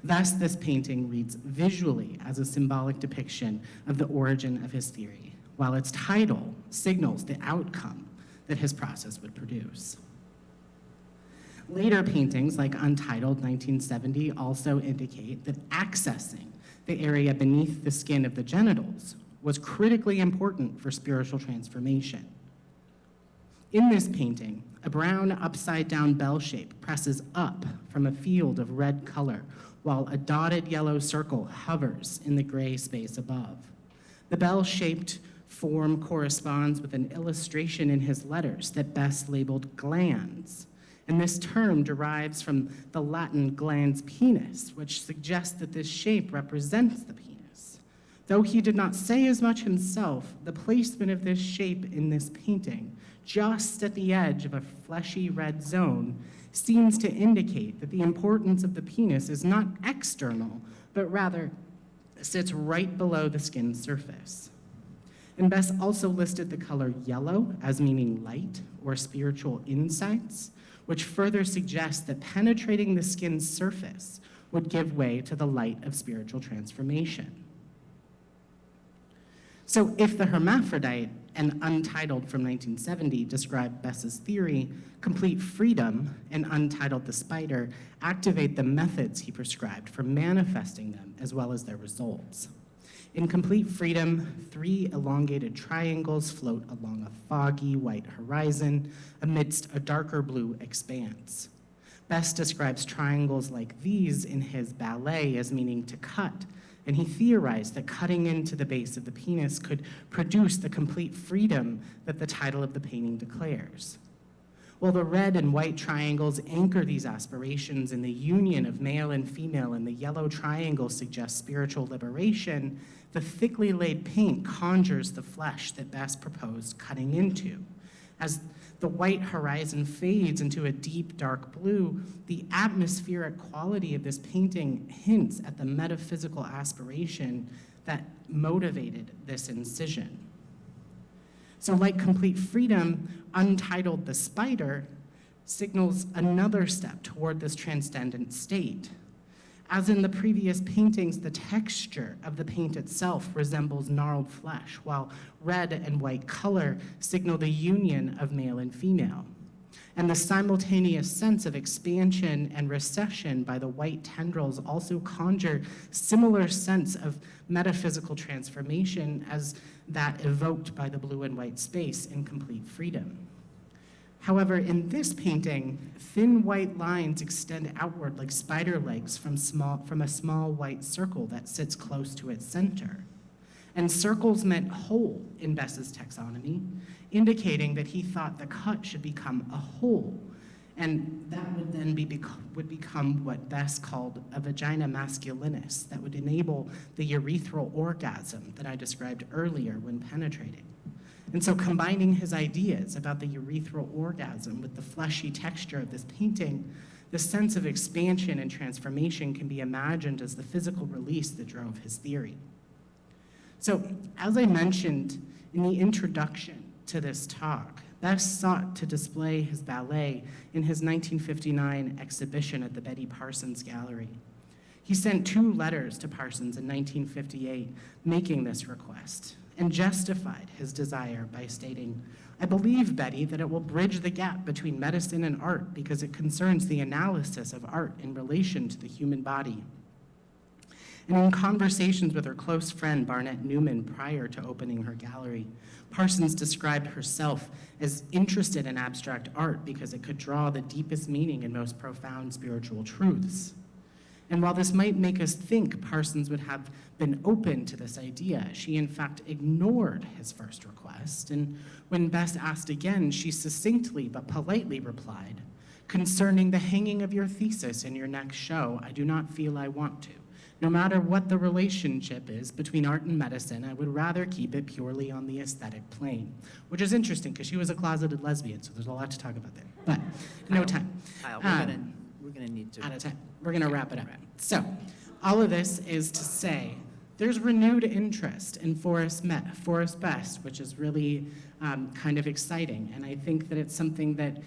Thus, this painting reads visually as a symbolic depiction of the origin of his theory, while its title signals the outcome that his process would produce. Later paintings, like Untitled, 1970, also indicate that accessing the area beneath the skin of the genitals was critically important for spiritual transformation. In this painting, a brown upside-down bell shape presses up from a field of red color, while a dotted yellow circle hovers in the gray space above. The bell-shaped form corresponds with an illustration in his letters that Best labeled glands, and this term derives from the Latin glans penis, which suggests that this shape represents the penis. Though he did not say as much himself, the placement of this shape in this painting, just at the edge of a fleshy red zone, seems to indicate that the importance of the penis is not external, but rather sits right below the skin's surface. And Best also listed the color yellow as meaning light or spiritual insights, which further suggests that penetrating the skin's surface would give way to the light of spiritual transformation. So if The Hermaphrodite and Untitled from 1970 describe Best's theory, Complete Freedom and Untitled the Spider activate the methods he prescribed for manifesting them as well as their results. In Complete Freedom, 3 elongated triangles float along a foggy white horizon amidst a darker blue expanse. Best describes triangles like these in his ballet as meaning to cut, and he theorized that cutting into the base of the penis could produce the complete freedom that the title of the painting declares. While the red and white triangles anchor these aspirations in the union of male and female, and the yellow triangle suggests spiritual liberation, the thickly laid paint conjures the flesh that Best proposed cutting into. As the white horizon fades into a deep dark blue, the atmospheric quality of this painting hints at the metaphysical aspiration that motivated this incision. So like complete freedom, Untitled the Spider signals another step toward this transcendent state. As in the previous paintings, the texture of the paint itself resembles gnarled flesh, while red and white color signal the union of male and female. And the simultaneous sense of expansion and recession by the white tendrils also conjure similar sense of metaphysical transformation as that evoked by the blue and white space in complete freedom. However, in this painting, thin white lines extend outward like spider legs from a small white circle that sits close to its center. And circles meant whole in Bess's taxonomy, indicating that he thought the cut should become a whole. And that would then become what Bess called a vagina masculinus, that would enable the urethral orgasm that I described earlier when penetrating. And so combining his ideas about the urethral orgasm with the fleshy texture of this painting, the sense of expansion and transformation can be imagined as the physical release that drove his theory. So, as I mentioned in the introduction to this talk, Bess sought to display his ballet in his 1959 exhibition at the Betty Parsons Gallery. He sent 2 letters to Parsons in 1958 making this request, and justified his desire by stating, "I believe, Betty, that it will bridge the gap between medicine and art because it concerns the analysis of art in relation to the human body." And in conversations with her close friend Barnett Newman prior to opening her gallery, Parsons described herself as interested in abstract art because it could draw the deepest meaning and most profound spiritual truths. And while this might make us think Parsons would have been open to this idea, she in fact ignored his first request. And when Bess asked again, she succinctly but politely replied, "Concerning the hanging of your thesis in your next show, I do not feel I want to. No matter what the relationship is between art and medicine, I would rather keep it purely on the aesthetic plane." Which is interesting because she was a closeted lesbian, so there's a lot to talk about there. But no time. Kyle, we're gonna need to. Out of time. We're going to wrap it up. So, all of this is to say there's renewed interest in Forrest Best, which is really kind of exciting. And I think that it's something that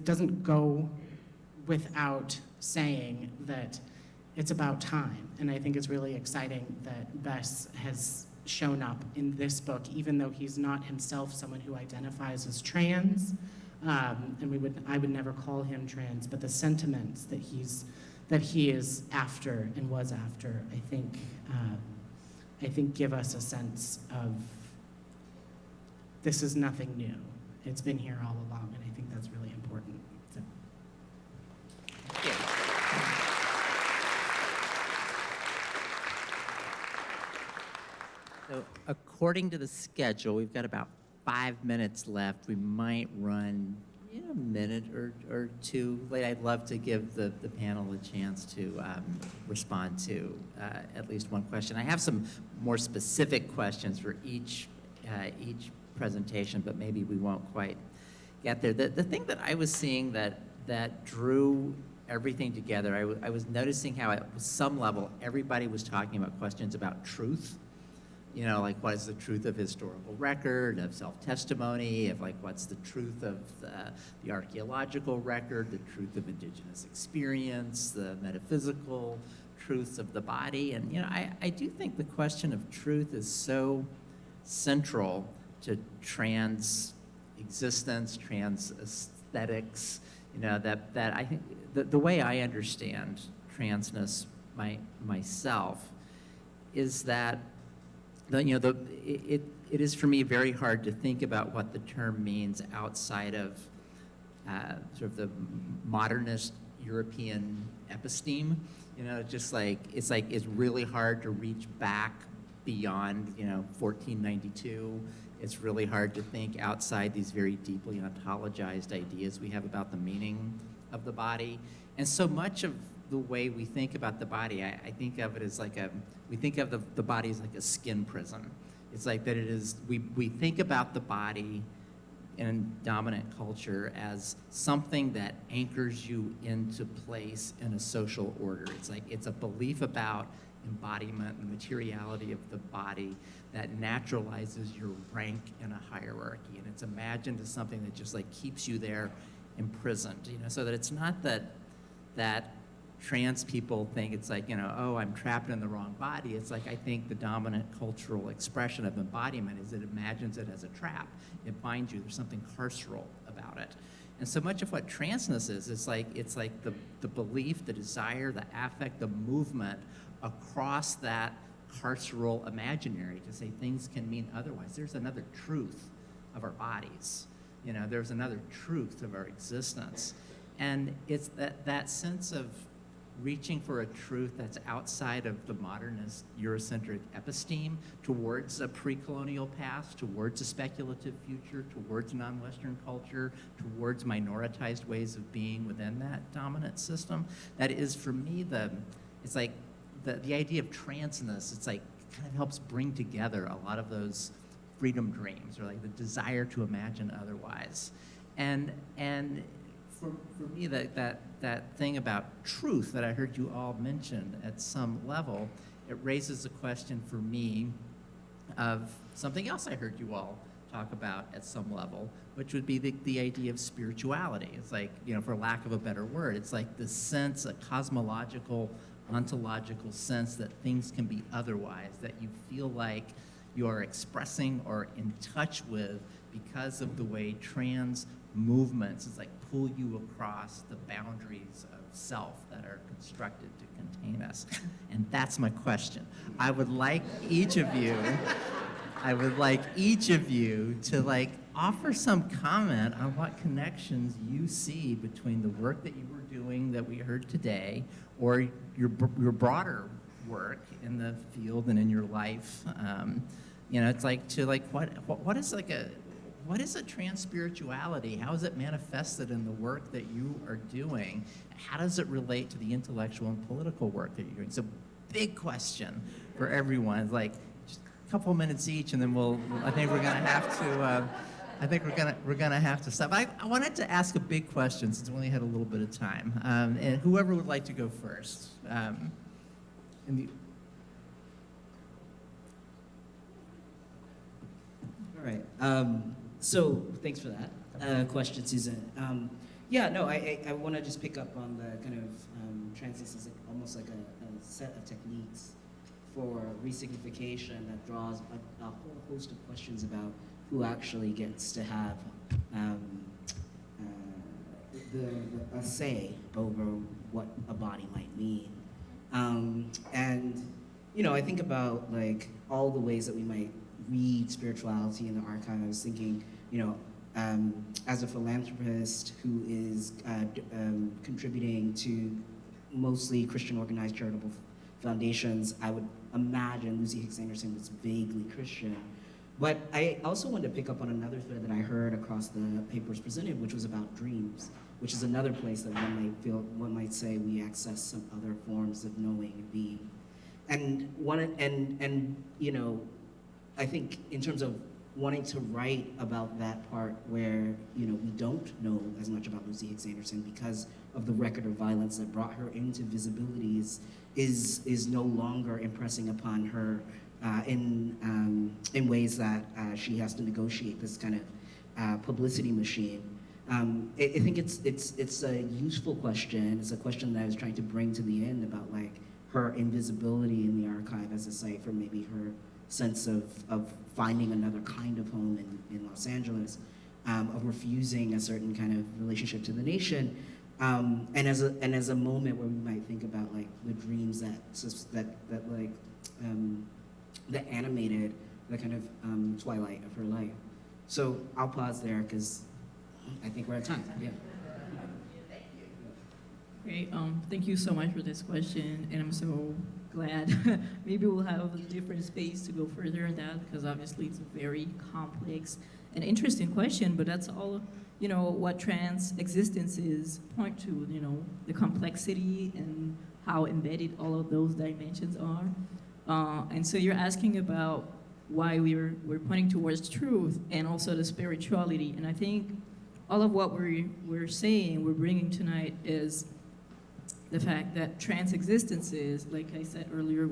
doesn't go without saying that it's about time. And I think it's really exciting that Bess has shown up in this book, even though he's not himself someone who identifies as trans. And I would never call him trans, but the sentiments that he is after and was after, I think give us a sense of this is nothing new. It's been here all along, and I think that's really important. So. So according to the schedule, we've got about 5 minutes left. We might run a minute or two late. I'd love to give the panel a chance to respond to at least one question. I have some more specific questions for each presentation, but maybe we won't quite get there. The thing that I was seeing that drew everything together, I was noticing how at some level everybody was talking about questions about truth. You know, like what is the truth of historical record, of self-testimony, of like what's the truth of the archaeological record, the truth of indigenous experience, the metaphysical truths of the body. And, you know, I do think the question of truth is so central to trans existence, trans aesthetics, you know, that I think the way I understand transness myself is that it is for me very hard to think about what the term means outside of sort of the modernist European episteme. You know, just like it's really hard to reach back beyond 1492. It's really hard to think outside these very deeply ontologized ideas we have about the meaning of the body. And so much of the way we think about the body, I think of it as we think of the body as like a skin prison. It's like that it is, we think about the body in dominant culture as something that anchors you into place in a social order. It's like, it's a belief about embodiment and materiality of the body that naturalizes your rank in a hierarchy. And it's imagined as something that just like keeps you there imprisoned, you know, so that it's not that trans people think it's like, you know, oh, I'm trapped in the wrong body. It's like, I think the dominant cultural expression of embodiment is it imagines it as a trap. It binds you. There's something carceral about it. And so much of what transness is, it's like the belief, the desire, the affect, the movement across that carceral imaginary to say things can mean otherwise. There's another truth of our bodies. You know, there's another truth of our existence. And it's that sense of reaching for a truth that's outside of the modernist Eurocentric episteme towards a pre-colonial past, towards a speculative future, towards non-Western culture, towards minoritized ways of being within that dominant system. That is, for me, it's like the idea of transness, it's like kind of helps bring together a lot of those freedom dreams or like the desire to imagine otherwise. And for me, that thing about truth that I heard you all mention at some level, it raises a question for me of something else I heard you all talk about at some level, which would be the idea of spirituality. It's like, you know, for lack of a better word, it's like the sense, a cosmological, ontological sense that things can be otherwise, that you feel like you are expressing or in touch with because of the way trans movements is like pull you across the boundaries of self that are constructed to contain us. And that's my question. I would like each of you to like offer some comment on what connections you see between the work that you were doing that we heard today or your broader work in the field and in your life. You know, it's like to like what is a trans spirituality? How is it manifested in the work that you are doing? How does it relate to the intellectual and political work that you're doing? So, big question for everyone. It's like just a couple minutes each, and then I think we're gonna have to. I think we're gonna have to stop. I wanted to ask a big question since we only had a little bit of time, and whoever would like to go first. All right. So thanks for that question, Susan. Yeah, no, I want to just pick up on the kind of transness as almost like a set of techniques for resignification that draws a whole host of questions about who actually gets to have a say over what a body might mean. And, you know, I think about like all the ways that we might read spirituality in the archive. I was thinking, you know, as a philanthropist who is contributing to mostly Christian organized charitable foundations, I would imagine Lucy Hicks Anderson was vaguely Christian. But I also wanted to pick up on another thread that I heard across the papers presented, which was about dreams, which is another place that one might say we access some other forms of knowing and being. And you know, I think in terms of wanting to write about that part where, you know, we don't know as much about Lucy Hicks Anderson because of the record of violence that brought her into visibility is no longer impressing upon her in ways that she has to negotiate this kind of publicity machine. I think it's a useful question. It's a question that I was trying to bring to the end about like her invisibility in the archive as a site for maybe her sense of finding another kind of home in Los Angeles, of refusing a certain kind of relationship to the nation, and as a moment where we might think about like the dreams that animated the kind of twilight of her life. So I'll pause there because I think we're at time. Yeah. Great. Thank you so much for this question, and I'm so glad. Maybe we'll have a different space to go further in that, because obviously it's a very complex and interesting question, but that's all, you know, what trans existences point to, you know, the complexity and how embedded all of those dimensions are. And so you're asking about why we're pointing towards truth and also the spirituality, and I think all of what we're saying, we're bringing tonight is the fact that trans existences, like I said earlier,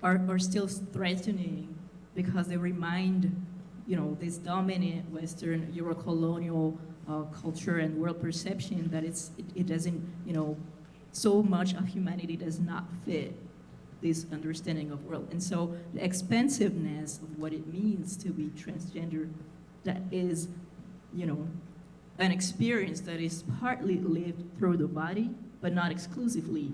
are still threatening because they remind, this dominant Western Euro-colonial culture and world perception that it doesn't, so much of humanity does not fit this understanding of world. And so the expansiveness of what it means to be transgender, that is, an experience that is partly lived through the body, but not exclusively,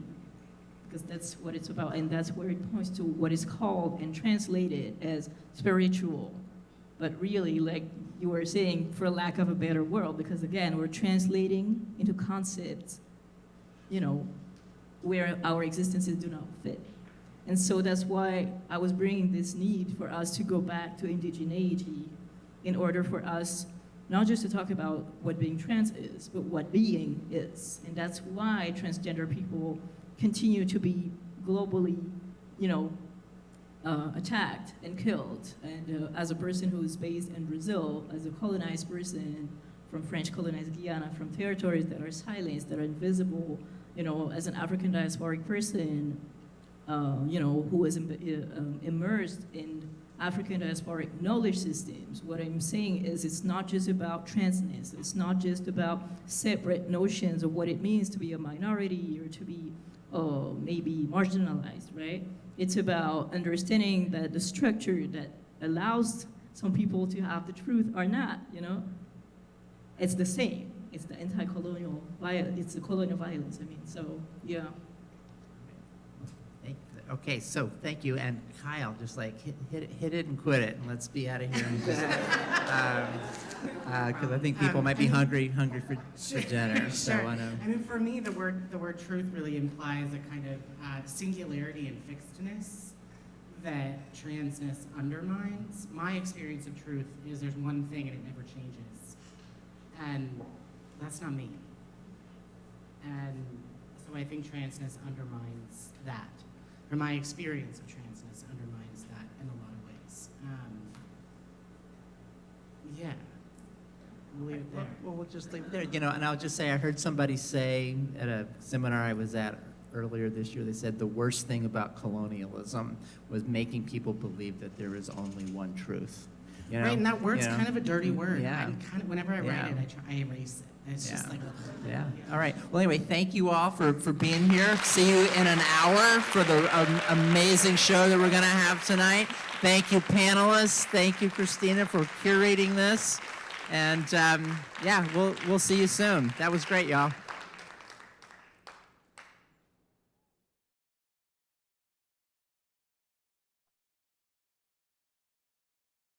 because that's what it's about, and that's where it points to what is called and translated as spiritual. But really, like you were saying, for lack of a better word, because again, we're translating into concepts, where our existences do not fit. And so that's why I was bringing this need for us to go back to indigeneity in order for us not just to talk about what being trans is, but what being is. And that's why transgender people continue to be globally, attacked and killed. And as a person who is based in Brazil, as a colonized person from French colonized Guyana, from territories that are silenced, that are invisible, as an African diasporic person, who is immersed in African diasporic knowledge systems. What I'm saying is it's not just about transness. It's not just about separate notions of what it means to be a minority or to be maybe marginalized, right? It's about understanding that the structure that allows some people to have the truth or not, It's the same. It's the anti-colonial violence. It's the colonial violence, so, yeah. Okay, so thank you, and Kyle, just like hit it and quit it, and let's be out of here. Because I think people might be hungry for dinner. So Sure. For me, the word truth really implies a kind of singularity and fixedness that transness undermines. My experience of truth is there's one thing and it never changes, and that's not me. And so I think transness undermines that. Or my experience of transness undermines that in a lot of ways. We'll leave it there. Well, we'll just leave it there. And I'll just say, I heard somebody say at a seminar I was at earlier this year, they said the worst thing about colonialism was making people believe that there is only one truth. Right, and that word's kind of a dirty word. Yeah. Whenever I write it, I erase it. And it's just like, yeah. All right. Well, anyway, thank you all for being here. See you in an hour for the amazing show that we're going to have tonight. Thank you, panelists. Thank you, Christina, for curating this. And, we'll see you soon. That was great, y'all.